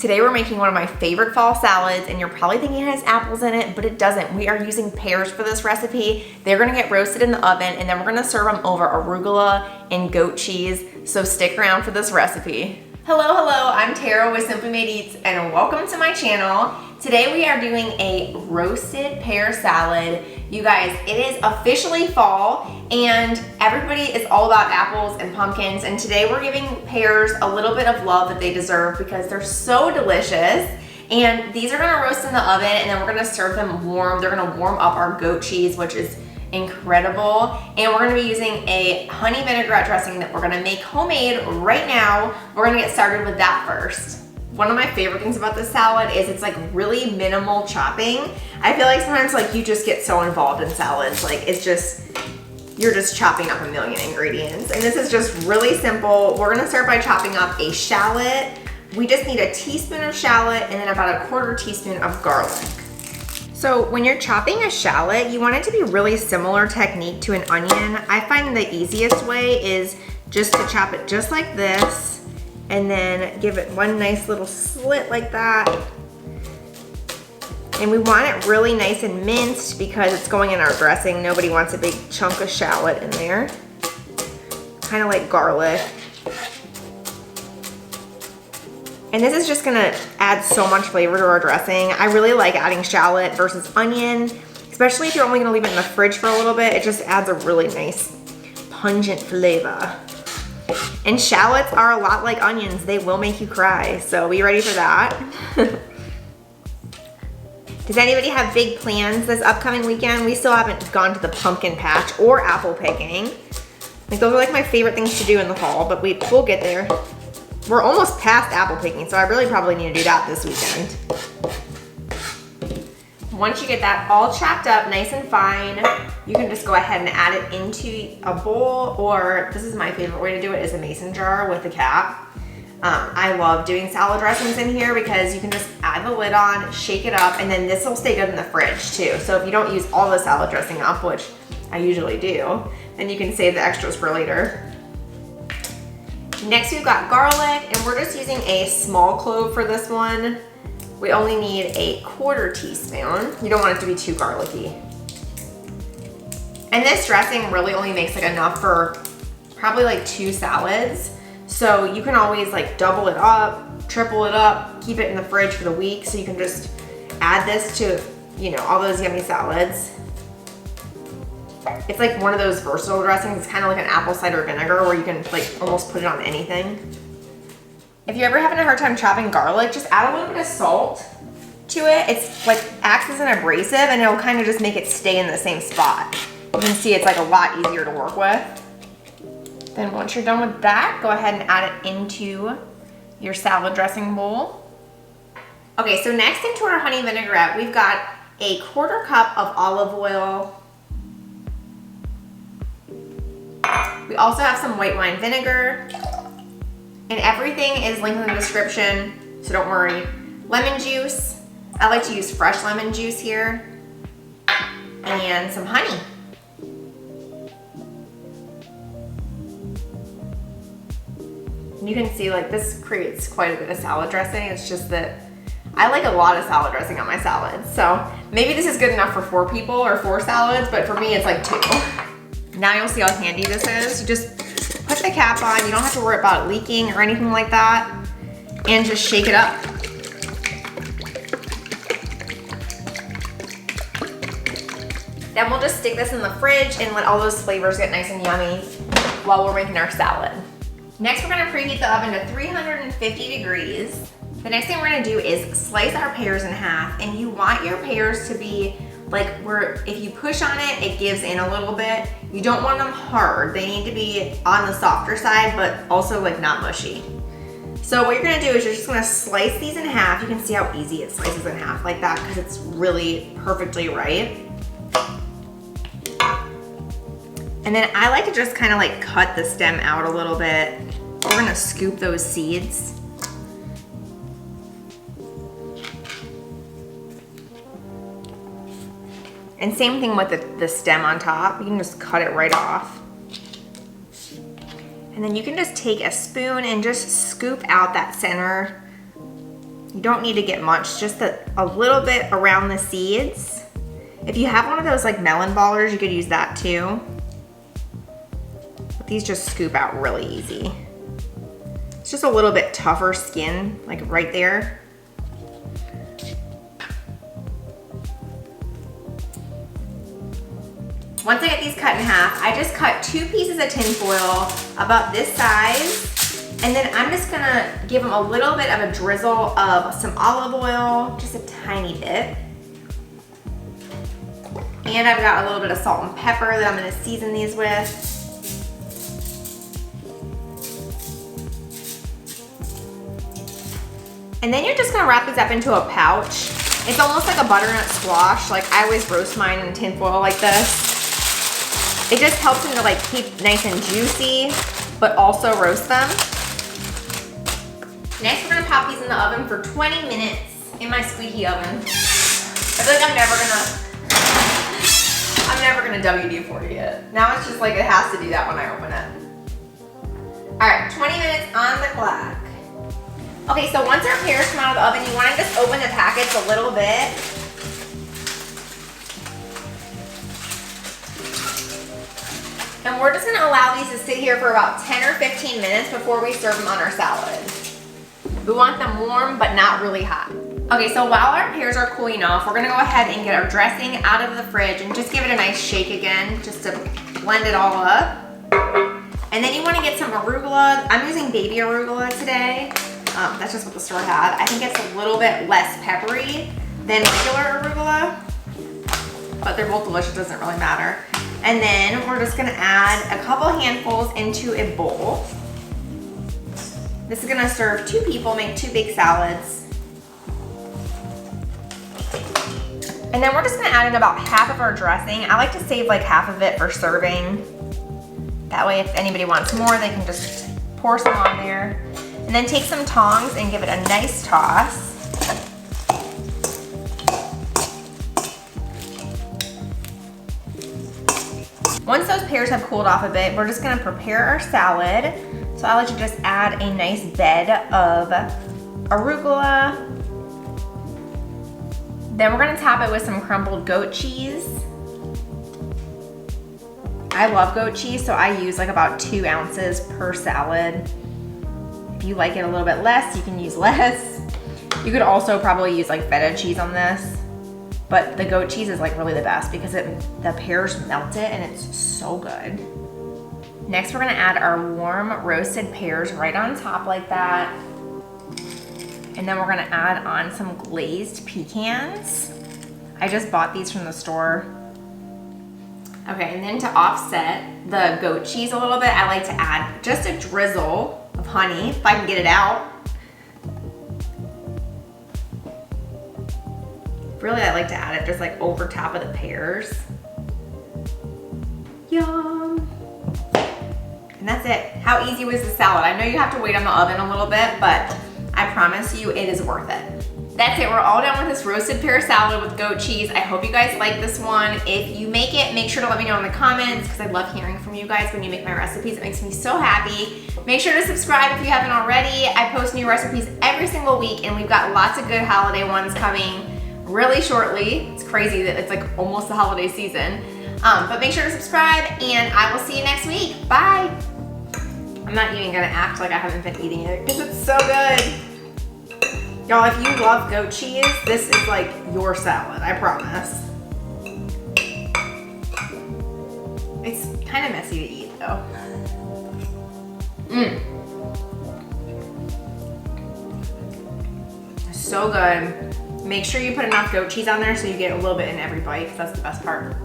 Today we're making one of my favorite fall salads, and you're probably thinking it has apples in it, but it doesn't. We are using pears for this recipe. They're gonna get roasted in the oven, and then we're gonna serve them over arugula and goat cheese, so stick around for this recipe. Hello, I'm Tara with Simply Made Eats, and welcome to my channel. Today we are doing a roasted pear salad. You guys, it is officially fall, and everybody is all about apples and pumpkins, and today we're giving pears a little bit of love that they deserve because they're so delicious. And these are gonna roast in the oven, and then we're gonna serve them warm. They're gonna warm up our goat cheese, which is incredible. And we're gonna be using a honey vinaigrette dressing that we're gonna make homemade right now. We're gonna get started with that first. One of my favorite things about this salad is it's like really minimal chopping. I feel like sometimes like you just get so involved in salads, like it's just, you're just chopping up a million ingredients. And this is just really simple. We're gonna start by chopping up a shallot. We just need a teaspoon of shallot and then about a quarter teaspoon of garlic. So when you're chopping a shallot, you want it to be really similar technique to an onion. I find the easiest way is just to chop it just like this, and then give it one nice little slit like that. And we want it really nice and minced because it's going in our dressing. Nobody wants a big chunk of shallot in there. Kind of like garlic. And this is just gonna add so much flavor to our dressing. I really like adding shallot versus onion, especially if you're only gonna leave it in the fridge for a little bit. It just adds a really nice pungent flavor. And shallots are a lot like onions. They will make you cry. So be ready for that. Does anybody have big plans this upcoming weekend? We still haven't gone to the pumpkin patch or apple picking. Like those are like my favorite things to do in the fall, but we'll get there. We're almost past apple picking, so I really probably need to do that this weekend. Once you get that all chopped up nice and fine, you can just go ahead and add it into a bowl, or this is my favorite way to do it, is a mason jar with a cap. I love doing salad dressings in here because you can just add the lid on, shake it up, and then this will stay good in the fridge too. So if you don't use all the salad dressing up, which I usually do, then you can save the extras for later. Next we've got garlic, and we're just using a small clove for this one. We only need a quarter teaspoon. You don't want it to be too garlicky. And this dressing really only makes like enough for probably like 2 salads. So you can always like double it up, triple it up, keep it in the fridge for the week, so you can just add this to, you know, all those yummy salads. It's like one of those versatile dressings. It's kind of like an apple cider vinegar where you can like almost put it on anything. If you're ever having a hard time chopping garlic, just add a little bit of salt to it. It's like acts as an abrasive, and it'll kind of just make it stay in the same spot. You can see it's like a lot easier to work with. Then once you're done with that, go ahead and add it into your salad dressing bowl. Okay, so next into our honey vinaigrette, we've got a quarter cup of olive oil. We also have some white wine vinegar. And everything is linked in the description, so don't worry. Lemon juice. I like to use fresh lemon juice here. And some honey. And you can see like this creates quite a bit of salad dressing. It's just that I like a lot of salad dressing on my salads. So maybe this is good enough for 4 people or 4 salads, but for me it's like 2. Now you'll see how handy this is. You just put the cap on. You don't have to worry about it leaking or anything like that. And just shake it up. Then we'll just stick this in the fridge and let all those flavors get nice and yummy while we're making our salad. Next, we're gonna preheat the oven to 350 degrees. The next thing we're gonna do is slice our pears in half, and you want your pears to be like where if you push on it, it gives in a little bit. You don't want them hard. They need to be on the softer side, but also like not mushy. So what you're gonna do is you're just gonna slice these in half. You can see how easy it slices in half like that because it's really perfectly right. And then I like to just kind of like cut the stem out a little bit. We're gonna scoop those seeds. And same thing with the stem on top. You can just cut it right off. And then you can just take a spoon and just scoop out that center You don't need to get much, just a little bit around the seeds. If you have one of those like melon ballers, you could use that too. But these just scoop out really easy. It's just a little bit tougher skin, like right there. Once I get these cut in half, I just cut 2 pieces of tin foil about this size. And then I'm just gonna give them a little bit of a drizzle of some olive oil, just a tiny bit. And I've got a little bit of salt and pepper that I'm gonna season these with. And then you're just gonna wrap these up into a pouch. It's almost like a butternut squash. Like I always roast mine in tin foil like this. It just helps them to like keep nice and juicy, but also roast them. Next, we're gonna pop these in the oven for 20 minutes in my squeaky oven. I feel like I'm never gonna WD-40 it. Now it's just like it has to do that when I open it. All right, 20 minutes on the clock. Okay, so once our pears come out of the oven, you wanna just open the packets a little bit. And we're just gonna allow these to sit here for about 10 or 15 minutes before we serve them on our salad. We want them warm, but not really hot. Okay, so while our pears are cooling off, we're gonna go ahead and get our dressing out of the fridge and just give it a nice shake again, just to blend it all up. And then you wanna get some arugula. I'm using baby arugula today. That's just what the store had. I think it's a little bit less peppery than regular arugula, but they're both delicious, doesn't really matter. And then we're just gonna add a couple handfuls into a bowl. This is gonna serve 2 people, make 2 big salads. And then we're just gonna add in about half of our dressing. I like to save like half of it for serving. That way if anybody wants more, they can just pour some on there. And then take some tongs and give it a nice toss. Once those pears have cooled off a bit, we're just gonna prepare our salad. So I'll let you just add a nice bed of arugula. Then we're gonna top it with some crumbled goat cheese. I love goat cheese, so I use like about 2 ounces per salad. If you like it a little bit less, you can use less. You could also probably use like feta cheese on this. But the goat cheese is like really the best because the pears melt it and it's so good. Next, we're gonna add our warm roasted pears right on top like that. And then we're gonna add on some glazed pecans. I just bought these from the store. Okay, and then to offset the goat cheese a little bit, I like to add just a drizzle of honey, if I can get it out. Really, I like to add it just like over top of the pears. Yum. And that's it. How easy was the salad? I know you have to wait on the oven a little bit, but I promise you it is worth it. That's it, we're all done with this roasted pear salad with goat cheese. I hope you guys like this one. If you make it, make sure to let me know in the comments because I love hearing from you guys when you make my recipes. It makes me so happy. Make sure to subscribe if you haven't already. I post new recipes every single week and we've got lots of good holiday ones coming really shortly. It's crazy that it's like almost the holiday season. But make sure to subscribe and I will see you next week. Bye. I'm not even gonna act like I haven't been eating it because it's so good. Y'all, if you love goat cheese, this is like your salad, I promise. It's kind of messy to eat though. So good. Make sure you put enough goat cheese on there so you get a little bit in every bite because that's the best part.